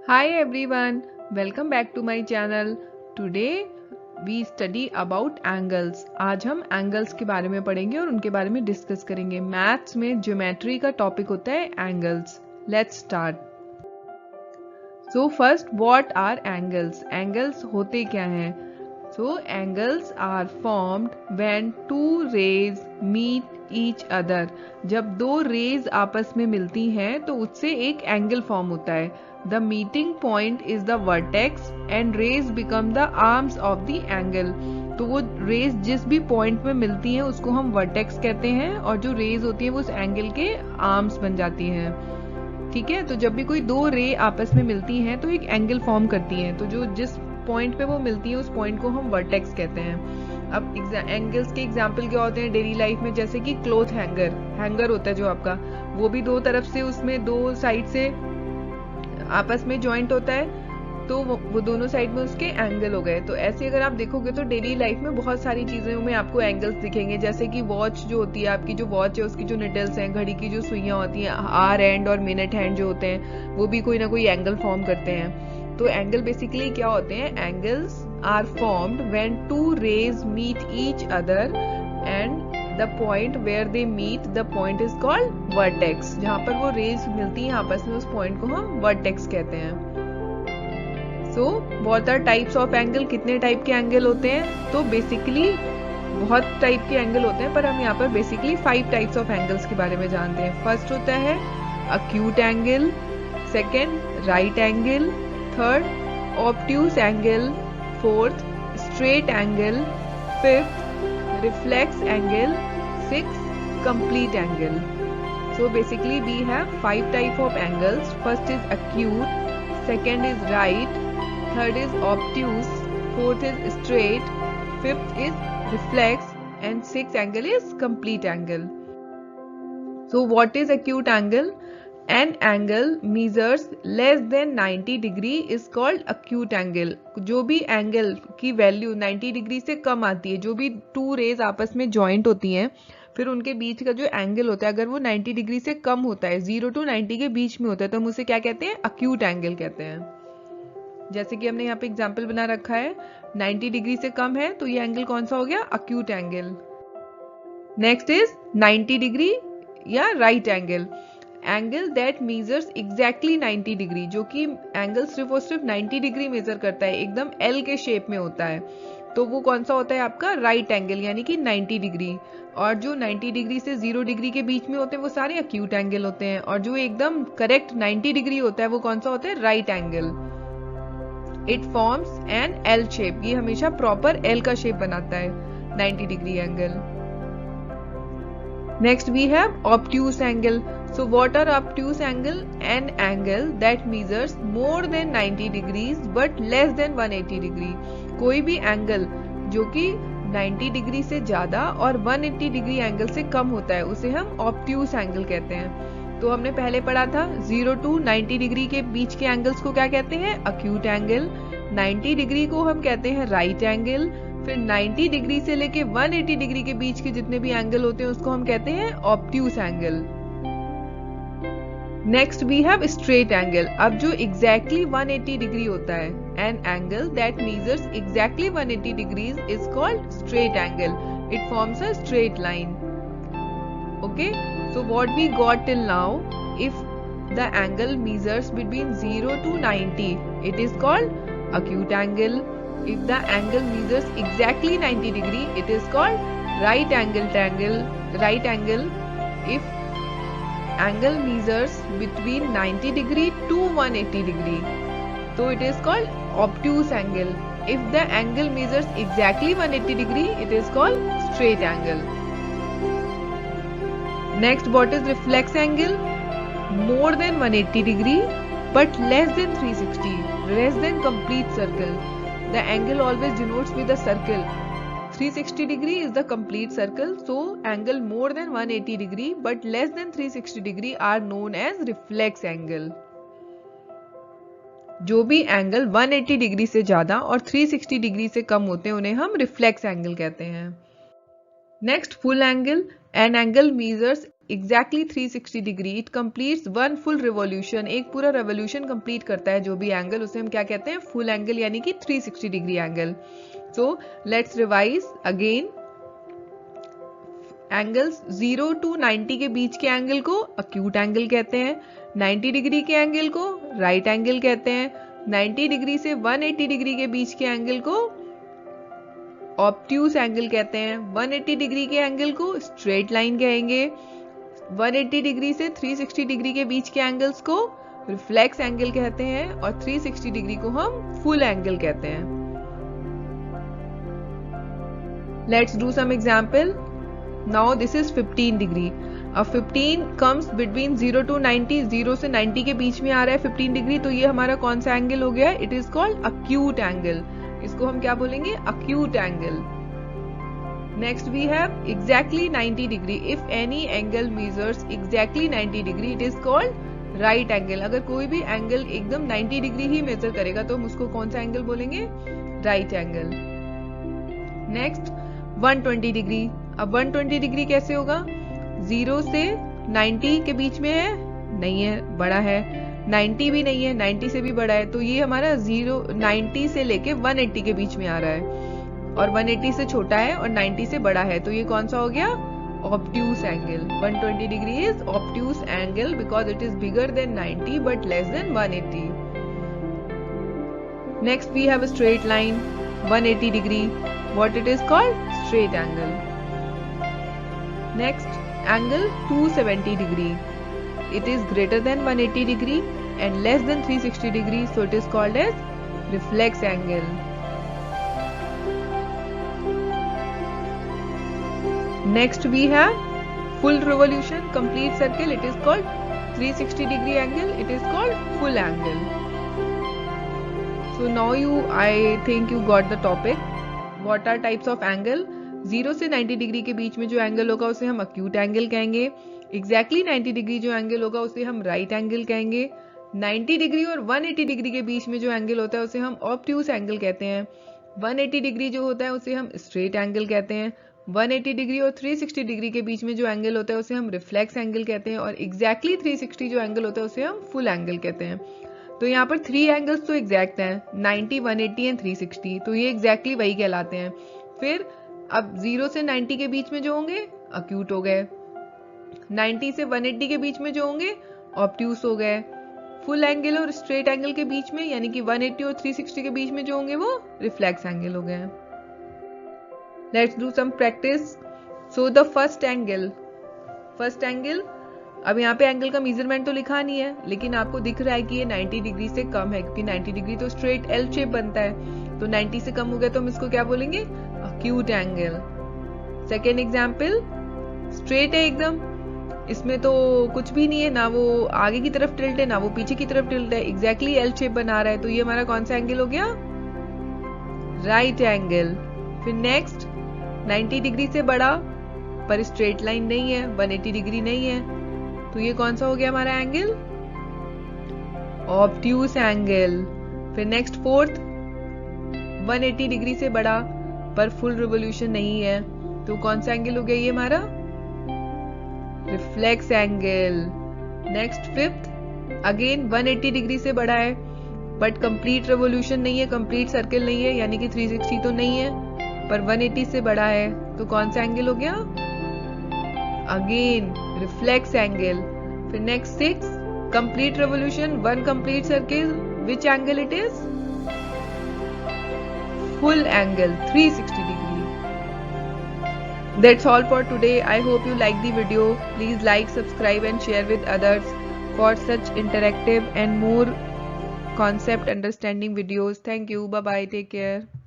Hi everyone, welcome back to my channel. Today we study about angles. आज हम angles के बारे में पढ़ेंगे और उनके बारे में डिस्कस करेंगे. मैथ्स में ज्योमेट्री का टॉपिक होता है angles. Let's start. So first, what are angles? Angles होते क्या हैं? So angles are formed when two rays meet each other. जब दो रेज आपस में मिलती हैं तो उससे एक एंगल फॉर्म होता है. The meeting point is the vertex and rays become the arms of the angle. तो वो रेज जिस भी पॉइंट में मिलती हैं उसको हम वर्टेक्स कहते हैं और जो रेज होती हैं वो उस एंगल के आर्म्स बन जाती हैं. ठीक है, तो जब भी कोई दो रे आपस में मिलती हैं तो एक एंगल फॉर्म करती हैं. तो जो जिस पॉइंट पे वो मिलती है उस पॉइंट को हम वर्टेक्स कहते हैं. अब एंगल्स के एग्जांपल क्या होते हैं डेली लाइफ में, जैसे कि क्लॉथ हैंगर होता है जो आपका, वो भी दो तरफ से उसमें दो साइड से आपस में जॉइंट होता है तो वो दोनों साइड में उसके एंगल हो गए. तो ऐसे अगर आप देखोगे तो डेली लाइफ में बहुत सारी चीजों में आपको एंगल्स दिखेंगे. जैसे कि वॉच जो होती है, आपकी जो वॉच है उसकी जो निडल्स हैं, घड़ी की जो सुइयां होती हैं, आवर हैंड और मिनट हैंड जो होते हैं वो भी कोई ना कोई एंगल फॉर्म करते हैं. तो एंगल बेसिकली क्या होते हैं? Angles are formed when two rays meet each other and the point where they meet the point is called vertex. जहां पर वो रेज मिलती हैं आपस में उस पॉइंट को हम वर्टेक्स कहते हैं. So what are types of angle? कितने टाइप के एंगल होते हैं? तो बेसिकली बहुत टाइप के एंगल होते हैं, पर हम यहाँ पर बेसिकली 5 टाइप्स ऑफ एंगल्स के बारे में जानते हैं. फर्स्ट होता है acute angle, second right angle, third obtuse angle, fourth straight angle, fifth reflex angle, 6 complete angle. So basically we have 5 type of angles. First is acute, second is right, third is obtuse, fourth is straight, fifth is reflex and sixth angle is complete angle. So what is acute angle? An angle measures less than 90 degree is called acute angle. जो भी angle की value 90 degree से कम आती है, जो भी to raise आपस में जॉइंट होती हैं, फिर उनके बीच का जो एंगल होता है अगर वो 90 डिग्री से कम होता है, 0 to 90 के बीच में होता है, तो हम उसे क्या कहते हैं? अक्यूट एंगल कहते हैं. जैसे कि हमने यहाँ पे एग्जाम्पल बना रखा है, 90 डिग्री से कम है तो ये एंगल कौन सा हो गया? Acute angle. Next is 90 degree या right angle. Angle that measures exactly 90 degree, जो कि एंगल सिर्फ और सिर्फ 90 डिग्री मेजर करता है, एकदम एल के शेप में होता है, तो वो कौन सा होता है? आपका राइट एंगल, यानी कि 90 डिग्री. और जो 90 डिग्री से 0 डिग्री के बीच में होते हैं वो सारे अक्यूट एंगल होते हैं, और जो एकदम करेक्ट 90 डिग्री होता है वो कौन सा होता है? Right angle. It forms an L shape, ये हमेशा प्रॉपर एल का शेप बनाता है 90 degree angle. Next we have obtuse angle. So what are obtuse angle? An angle that measures more than 90 degrees but less than 180 degree. कोई भी angle जो कि 90 degree से ज्यादा और 180 डिग्री एंगल से कम होता है उसे हम obtuse एंगल कहते हैं. तो हमने पहले पढ़ा था 0 to 90 डिग्री के बीच के एंगल्स को क्या कहते हैं? Acute angle. 90 डिग्री को हम कहते हैं राइट एंगल. फिर 90 डिग्री से लेके 180 डिग्री के बीच के जितने भी एंगल होते हैं उसको हम कहते हैं obtuse angle. Next we have straight angle. अब जो एग्जैक्टली 180 डिग्री होता है, an angle that measures exactly 180 degrees is called straight angle. It forms a straight line. Okay, so what we got till now, if the angle measures between 0 to 90 it is called acute angle. If the angle measures exactly 90 degree, it is called right angled angle. Right angle. If angle measures between 90 degree to 180 degree, so it is called obtuse angle. If the angle measures exactly 180 degree, it is called straight angle. Next, what is reflex angle? More than 180 degree, but less than 360, less than complete circle. The angle always denotes with a circle. 360 degree is the complete circle. So angle more than 180 degree but less than 360 degree are known as reflex angle. जो भी angle 180 degree से ज्यादा और 360 degree से कम होते हैं उन्हें हम रिफ्लेक्स एंगल कहते हैं. Next full angle. An angle measures exactly 360 degree, it completes one full revolution, एक पूरा रेवोल्यूशन कंप्लीट करता है जो भी एंगल, उसे हम क्या कहते हैं, फुल एंगल यानी कि 360 degree angle. So let's revise again. Angles 0 to 90 के बीच के एंगल को अक्यूट एंगल कहते हैं, 90 डिग्री के एंगल को राइट एंगल कहते हैं, 90 डिग्री से 180 डिग्री के बीच के एंगल को ऑब्ट्यूस एंगल कहते हैं, 180 डिग्री के एंगल को स्ट्रेट लाइन कहेंगे, 180 डिग्री से 360 डिग्री के बीच के एंगल्स को रिफ्लेक्स एंगल कहते हैं और 360 डिग्री को हम फुल एंगल कहते हैं। Let's do some example. Now this is 15 degree. अब 15 कम्स बिटवीन 0 to 90, 0 से 90 के बीच में आ रहा है 15 डिग्री, तो ये हमारा कौन सा एंगल हो गया, it is called acute angle. इसको हम क्या बोलेंगे, acute angle. Next we have exactly 90 degree. If any angle measures exactly 90 degree it is called right angle. अगर कोई भी एंगल एकदम 90 डिग्री ही मेजर करेगा तो हम उसको कौन सा एंगल बोलेंगे, राइट एंगल। Next 120 degree. अब 120 डिग्री कैसे होगा, 0 से 90 के बीच में है, नहीं है, बड़ा है, 90 भी नहीं है, 90 से भी बड़ा है, तो ये हमारा 90 से लेके 180 के बीच में आ रहा है और 180 से छोटा है और 90 से बड़ा है, तो ये कौन सा हो गया, obtuse angle. 120 degree is obtuse angle because it is bigger than 90 but less than 180। Next we have a straight line 180 degree, what it is called, straight angle. Next angle 270 degree, it is greater than 180 degree and less than 360 degree, so it is called as reflex angle. Next we have full revolution, complete circle, it is called 360 degree angle, it is called full angle. So now I think you got the topic. What are types of angle? 0 से 90 degree के बीच में जो angle होगा उसे हम acute angle कहेंगे, exactly 90 degree जो angle होगा उसे हम राइट एंगल कहेंगे, 90 डिग्री और 180 डिग्री के बीच में जो एंगल होता है उसे हम ऑब्ट्यूस एंगल कहते हैं, 180 डिग्री जो होता है उसे हम स्ट्रेट एंगल कहते हैं, 180 डिग्री और 360 डिग्री के बीच में जो एंगल होता है उसे हम रिफ्लेक्स एंगल कहते हैं और एग्जैक्टली 360 जो एंगल होता है उसे हम फुल एंगल कहते हैं। तो यहाँ पर 3 एंगल्स तो एग्जैक्ट हैं, 90, 180 एंड 360, तो ये एग्जैक्टली वही कहलाते हैं। फिर अब 0 से 90 के बीच में जो होंगे अक्यूट हो गए, 90 से 180 के बीच में जो होंगे ऑब्ट्यूस हो गए, फुल एंगल और स्ट्रेट एंगल के बीच में यानी कि 180 और 360 के बीच में जो होंगे वो रिफ्लेक्स एंगल हो गए। Let's do some practice. So the first angle, अब यहाँ पे एंगल का मेजरमेंट तो लिखा नहीं है लेकिन आपको दिख रहा है कि ये 90 डिग्री से कम है क्योंकि 90 डिग्री तो स्ट्रेट एल शेप बनता है, तो 90 से कम हो गया तो हम इसको क्या बोलेंगे, acute angle. Second example, straight है एकदम, इसमें तो कुछ भी नहीं है, ना वो आगे की तरफ टिल्ट है ना वो पीछे की तरफ टिल्ट है, एग्जैक्टली एल शेप बना रहा है, तो ये हमारा कौन सा एंगल हो गया, राइट एंगल। फिर नेक्स्ट 90 डिग्री से बड़ा पर स्ट्रेट लाइन नहीं है, 180 डिग्री नहीं है, तो ये कौन सा हो गया हमारा एंगल, ऑब्ट्यूस एंगल। फिर नेक्स्ट फोर्थ, 180 डिग्री से बड़ा पर फुल रिवोल्यूशन नहीं है, तो कौन सा एंगल हो गया ये हमारा, reflex angle. Next fifth, again 180 degree से बड़ा है बट कंप्लीट रिवोल्यूशन नहीं है, कंप्लीट सर्कल नहीं है, यानी कि 360 तो नहीं है पर 180 से बड़ा है, तो कौन सा एंगल हो गया, अगेन रिफ्लेक्स एंगल। फिर next 6, complete revolution, 1 complete circle, which angle it is, full angle 360 degree. That's all for today. I hope you like the video. Please like, subscribe and share with others for such interactive and more concept understanding videos. Thank you. Bye bye. Take care.